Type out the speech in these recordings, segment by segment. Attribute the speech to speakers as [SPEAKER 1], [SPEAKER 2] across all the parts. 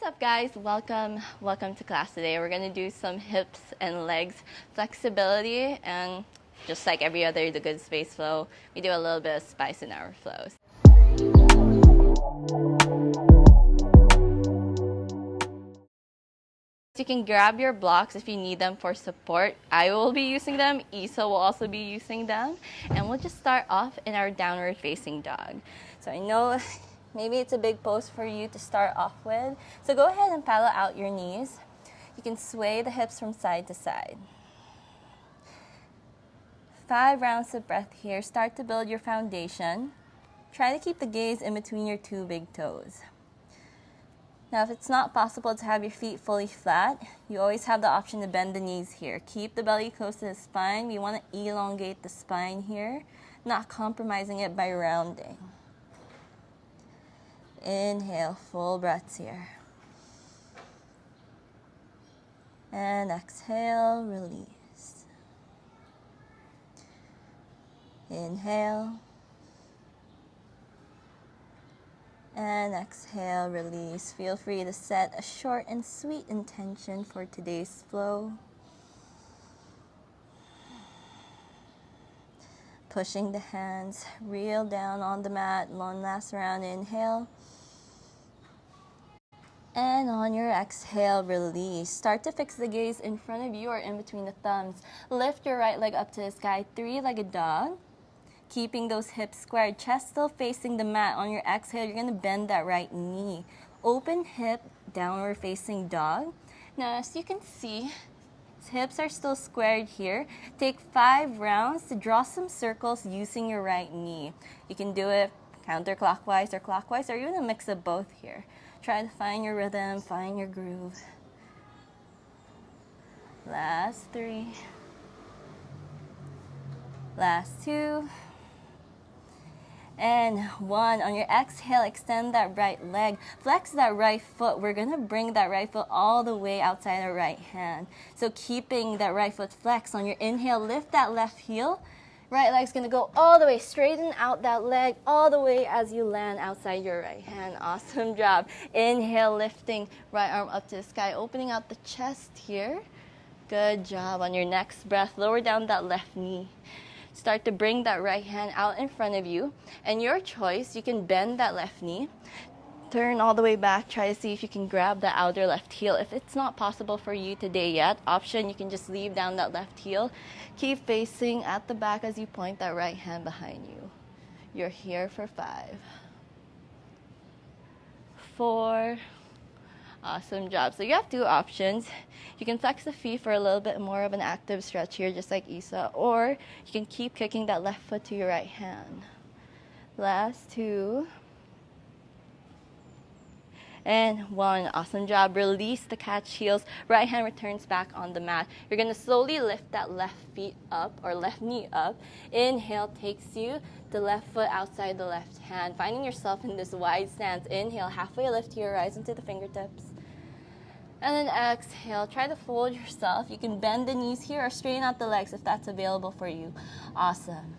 [SPEAKER 1] up, guys? Welcome to class today. We're going to do some hips and legs flexibility, and just like every other The Good Space flow, we do a little bit of spice in our flows. You can grab your blocks if you need them for support. I will be using them. Isa will also be using them. And we'll just start off in our downward facing dog. So I know maybe it's a big pose for you to start off with. So go ahead and paddle out your knees. You can sway the hips from side to side. 5 rounds of breath here. Start to build your foundation. Try to keep the gaze in between your 2 big toes. Now, if it's not possible to have your feet fully flat, you always have the option to bend the knees here. Keep the belly close to the spine. We want to elongate the spine here, not compromising it by rounding. Inhale, full breaths here. And exhale, release. Inhale. And exhale, release. Feel free to set a short and sweet intention for today's flow. Pushing the hands real down on the mat. One last round, inhale. And on your exhale, release. Start to fix the gaze in front of you or in between the thumbs. Lift your right leg up to the sky, 3-legged dog. Keeping those hips squared, chest still facing the mat. On your exhale, you're going to bend that right knee. Open hip, downward facing dog. Now, as you can see, hips are still squared here. Take 5 rounds to draw some circles using your right knee. You can do it counterclockwise or clockwise, or even a mix of both here. Try to find your rhythm, find your groove. Last 3. Last 2. And 1. On your exhale, extend that right leg. Flex that right foot. We're going to bring that right foot all the way outside our right hand. So keeping that right foot flexed. On your inhale, lift that left heel. Right leg's going to go all the way. Straighten out that leg all the way as you land outside your right hand. Awesome job. Inhale, lifting right arm up to the sky. Opening out the chest here. Good job. On your next breath, lower down that left knee. Start to bring that right hand out in front of you. And your choice, you can bend that left knee. Turn all the way back. Try to see if you can grab the outer left heel. If it's not possible for you today yet, option, you can just leave down that left heel. Keep facing at the back as you point that right hand behind you. You're here for 5. 4. Awesome job. So you have 2 options. You can flex the feet for a little bit more of an active stretch here, just like Isa, or you can keep kicking that left foot to your right hand. Last 2. And 1. Awesome job. Release the catch heels. Right hand returns back on the mat. You're going to slowly lift that left feet up or left knee up. Inhale takes you the left foot outside the left hand. Finding yourself in this wide stance. Inhale, halfway lift your rise into the fingertips. And then exhale. Try to fold yourself. You can bend the knees here or straighten out the legs if that's available for you. Awesome.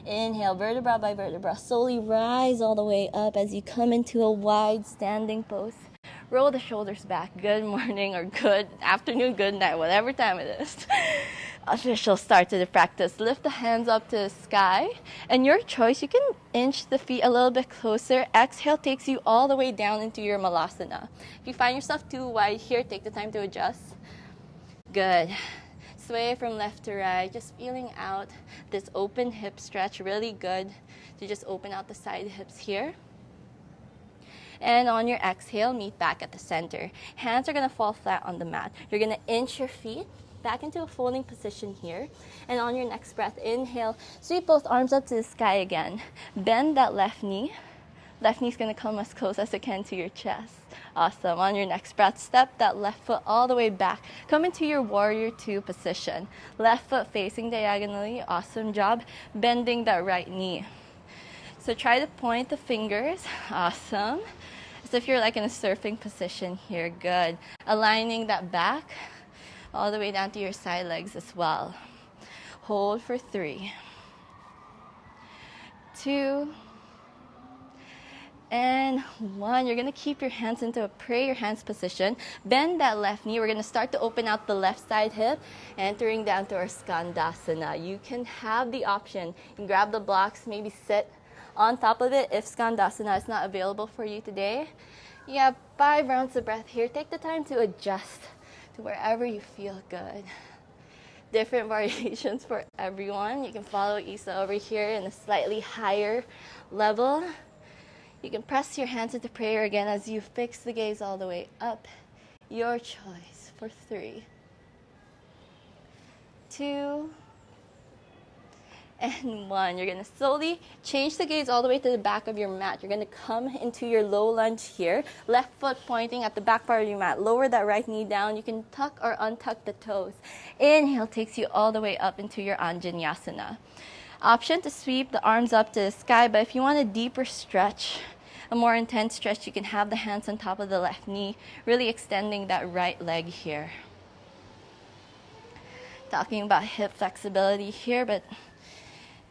[SPEAKER 1] Inhale, vertebra by vertebra. Slowly rise all the way up as you come into a wide standing pose. Roll the shoulders back. Good morning or good afternoon, good night, whatever time it is. Official start to the practice. Lift the hands up to the sky. And your choice, you can inch the feet a little bit closer. Exhale takes you all the way down into your malasana. If you find yourself too wide here, take the time to adjust. Good. Sway from left to right, just feeling out this open hip stretch. Really good to just open out the side hips here. And on your exhale, meet back at the center. Hands are going to fall flat on the mat. You're going to inch your feet back into a folding position here. And on your next breath, inhale, sweep both arms up to the sky again. Bend that left knee. Left knee's going to come as close as it can to your chest. Awesome. On your next breath, step that left foot all the way back. Come into your warrior 2 position. Left foot facing diagonally. Awesome job. Bending that right knee. So try to point the fingers. Awesome. As if you're like in a surfing position here. Good. Aligning that back all the way down to your side legs as well. Hold for 3, 2, And 1. You're going to keep your hands into a prayer hands position. Bend that left knee. We're going to start to open out the left side hip, entering down to our Skandasana. You can have the option. You can grab the blocks, maybe sit on top of it if Skandasana is not available for you today. You have 5 rounds of breath here. Take the time to adjust to wherever you feel good. Different variations for everyone. You can follow Isa over here in a slightly higher level. You can press your hands into prayer again as you fix the gaze all the way up. Your choice for 3, 2, and 1. You're going to slowly change the gaze all the way to the back of your mat. You're going to come into your low lunge here. Left foot pointing at the back part of your mat. Lower that right knee down. You can tuck or untuck the toes. Inhale takes you all the way up into your Anjaneyasana. Option to sweep the arms up to the sky, but if you want a deeper stretch, a more intense stretch, you can have the hands on top of the left knee, really extending that right leg here. Talking about hip flexibility here, but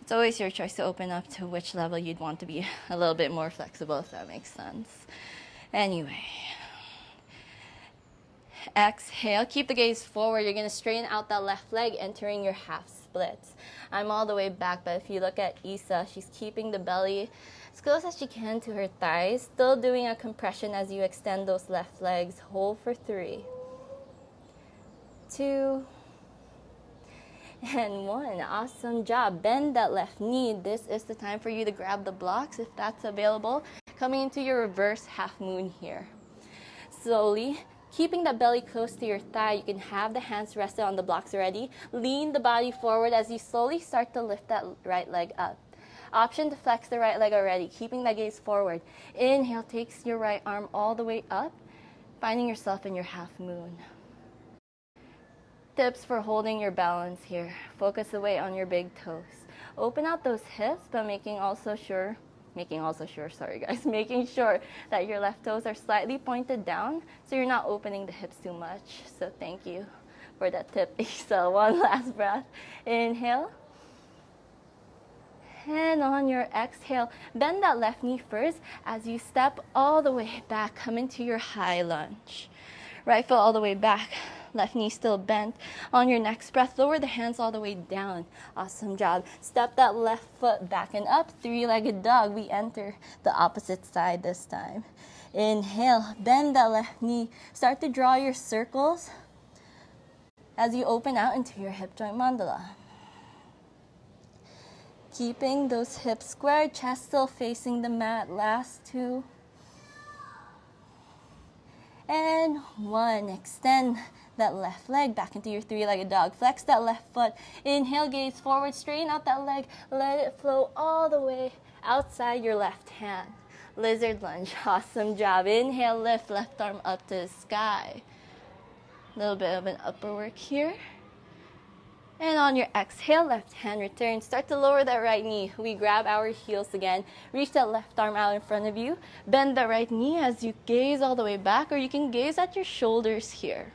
[SPEAKER 1] it's always your choice to open up to which level you'd want to be a little bit more flexible, if that makes sense. Anyway. Exhale, keep the gaze forward. You're going to straighten out that left leg, entering your half splits. I'm all the way back, but if you look at Isa, she's keeping the belly as close as she can to her thighs, still doing a compression as you extend those left legs. Hold for 3, 2, and 1. Awesome job. Bend that left knee. This is the time for you to grab the blocks if that's available. Coming into your reverse half moon here. Slowly, keeping that belly close to your thigh, you can have the hands rested on the blocks already. Lean the body forward as you slowly start to lift that right leg up. Option to flex the right leg already, keeping that gaze forward. Inhale takes your right arm all the way up, finding yourself in your half moon. Tips for holding your balance here. Focus the weight on your big toes. Open out those hips, but making sure that your left toes are slightly pointed down so you're not opening the hips too much. So thank you for that tip, Isa. 1 last breath. Inhale. And on your exhale, bend that left knee first as you step all the way back. Come into your high lunge. Right foot all the way back. Left knee still bent. On your next breath, lower the hands all the way down. Awesome job. Step that left foot back and up. 3-legged dog. We enter the opposite side this time. Inhale. Bend that left knee. Start to draw your circles as you open out into your hip joint mandala. Keeping those hips square, chest still facing the mat. Last 2. And 1. Extend that left leg back into your 3-legged dog. Flex that left foot. Inhale, gaze forward. Straighten out that leg. Let it flow all the way outside your left hand. Lizard lunge. Awesome job. Inhale, lift left arm up to the sky. A little bit of an upper work here. And on your exhale, left hand return. Start to lower that right knee. We grab our heels again. Reach that left arm out in front of you. Bend that right knee as you gaze all the way back, or you can gaze at your shoulders here.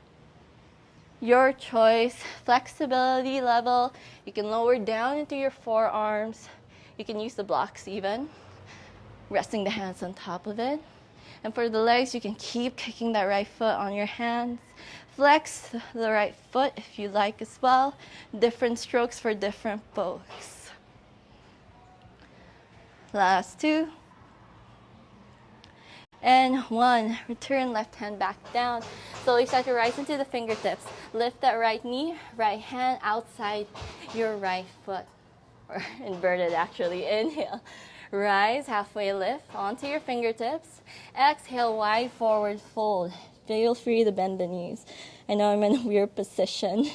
[SPEAKER 1] Your choice. Flexibility level. You can lower down into your forearms. You can use the blocks even. Resting the hands on top of it. And for the legs, you can keep kicking that right foot on your hands. Flex the right foot if you like as well. Different strokes for different folks. Last 2. And 1. Return left hand back down. Slowly start to rise into the fingertips. Lift that right knee, right hand outside your right foot. Or inverted actually. Inhale. Rise, halfway lift onto your fingertips. Exhale, wide forward fold. Feel free to bend the knees. I know I'm in a weird position.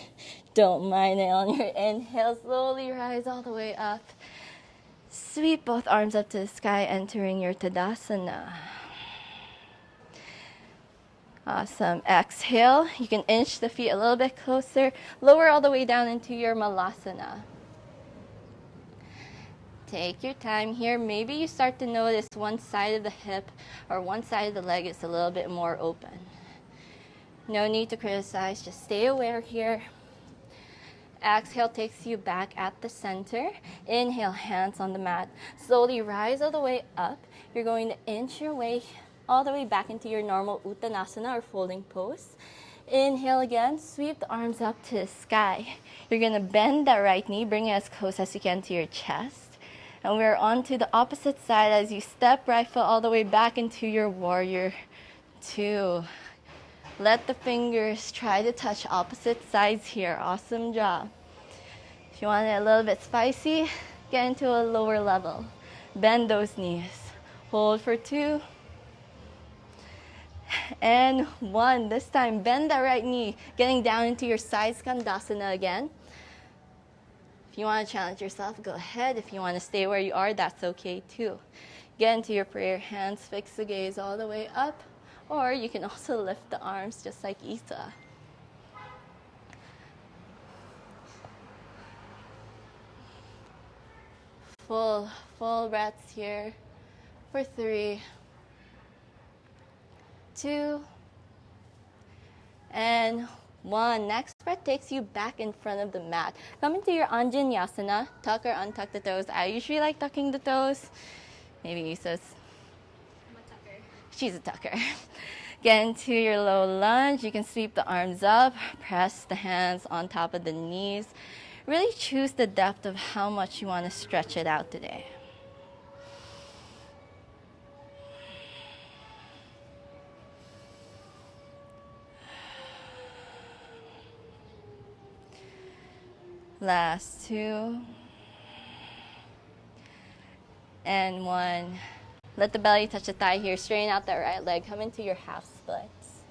[SPEAKER 1] Don't mind it. On your inhale, slowly rise all the way up. Sweep both arms up to the sky, entering your Tadasana. Awesome. Exhale. You can inch the feet a little bit closer. Lower all the way down into your Malasana. Take your time here. Maybe you start to notice one side of the hip or one side of the leg is a little bit more open. No need to criticize. Just stay aware here. Exhale takes you back at the center. Inhale, hands on the mat. Slowly rise all the way up. You're going to inch your way all the way back into your normal Uttanasana or folding pose. Inhale again, sweep the arms up to the sky. You're going to bend that right knee, bring it as close as you can to your chest. And we're on to the opposite side as you step right foot all the way back into your warrior two. Let the fingers try to touch opposite sides here. Awesome job. If you want it a little bit spicy, get into a lower level. Bend those knees. Hold for 2. And 1. This time, bend that right knee, getting down into your side Skandasana again. If you want to challenge yourself, go ahead. If you want to stay where you are, that's okay too. Get into your prayer hands, fix the gaze all the way up. Or you can also lift the arms just like Isa. Full breaths here for 3, 2, and 1. Next breath takes you back in front of the mat. Come into your Anjaneyasana. Tuck or untuck the toes. I usually like tucking the toes. Maybe Isa's.
[SPEAKER 2] I'm a tucker.
[SPEAKER 1] She's a tucker. Get into your low lunge. You can sweep the arms up, press the hands on top of the knees. Really choose the depth of how much you want to stretch it out today. Last 2. And 1. Let the belly touch the thigh here. Straighten out that right leg. Come into your half splits.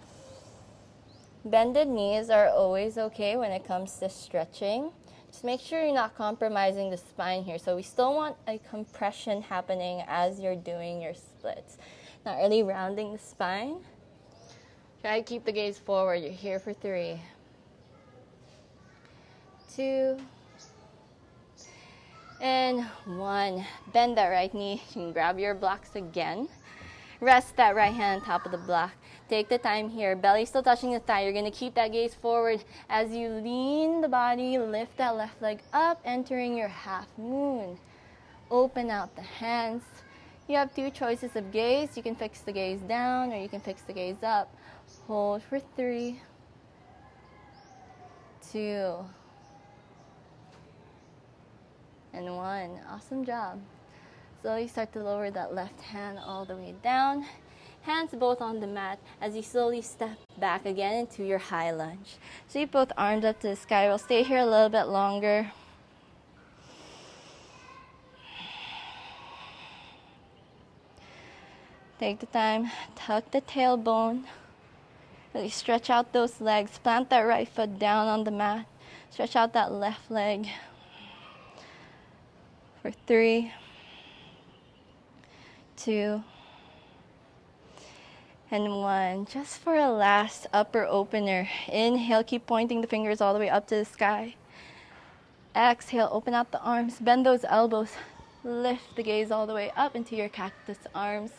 [SPEAKER 1] Bended knees are always okay when it comes to stretching. Just make sure you're not compromising the spine here. So we still want a compression happening as you're doing your splits. Not really rounding the spine. Try to keep the gaze forward. You're here for 3, 2, and 1. Bend that right knee. You can grab your blocks again. Rest that right hand on top of the block. Take the time here. Belly still touching the thigh. You're going to keep that gaze forward as you lean the body. Lift that left leg up, entering your half moon. Open out the hands. You have 2 choices of gaze. You can fix the gaze down or you can fix the gaze up. Hold for 3, 2, and 1. Awesome job. Slowly start to lower that left hand all the way down. Hands both on the mat as you slowly step back again into your high lunge. Sweep both arms up to the sky. We'll stay here a little bit longer. Take the time, tuck the tailbone. Really stretch out those legs. Plant that right foot down on the mat. Stretch out that left leg. For 3, 2, and 1. Just for a last upper opener. Inhale, keep pointing the fingers all the way up to the sky. Exhale, open out the arms, bend those elbows. Lift the gaze all the way up into your cactus arms.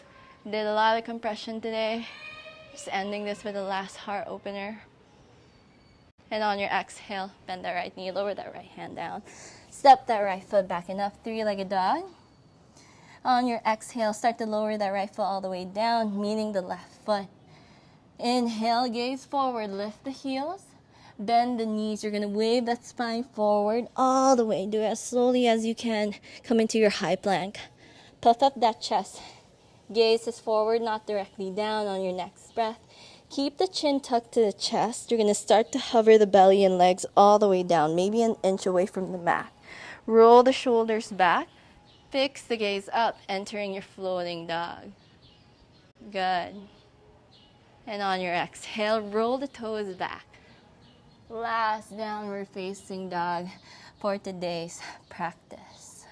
[SPEAKER 1] Did a lot of compression today. Just ending this with a last heart opener. And on your exhale, bend that right knee, lower that right hand down. Step that right foot back enough, 3-legged dog. On your exhale, start to lower that right foot all the way down, meaning the left foot. Inhale, gaze forward, lift the heels, bend the knees. You're going to wave that spine forward all the way. Do it as slowly as you can. Come into your high plank. Puff up that chest. Gaze is forward, not directly down on your next breath. Keep the chin tucked to the chest. You're going to start to hover the belly and legs all the way down, maybe an inch away from the mat. Roll the shoulders back. Fix the gaze up, entering your floating dog. Good. And on your exhale, roll the toes back. Last downward facing dog for today's practice.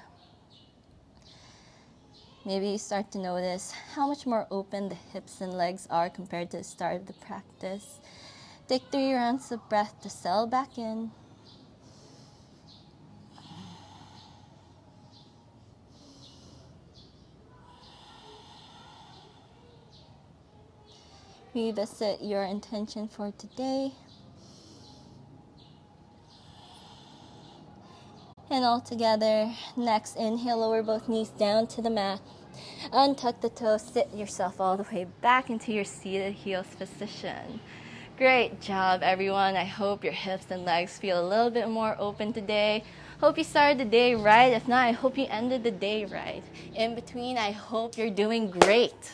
[SPEAKER 1] Maybe you start to notice how much more open the hips and legs are compared to the start of the practice. Take 3 rounds of breath to settle back in. Revisit your intention for today. and all together. Next, inhale, lower both knees down to the mat. Untuck the toes, sit yourself all the way back into your seated heels position. Great job, everyone. I hope your hips and legs feel a little bit more open today. Hope you started the day right. If not, I hope you ended the day right. In between, I hope you're doing great.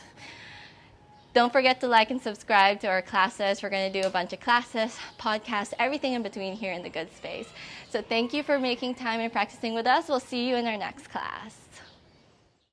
[SPEAKER 1] Don't forget to like and subscribe to our classes. We're going to do a bunch of classes, podcasts, everything in between here in the Good Space. So thank you for making time and practicing with us. We'll see you in our next class.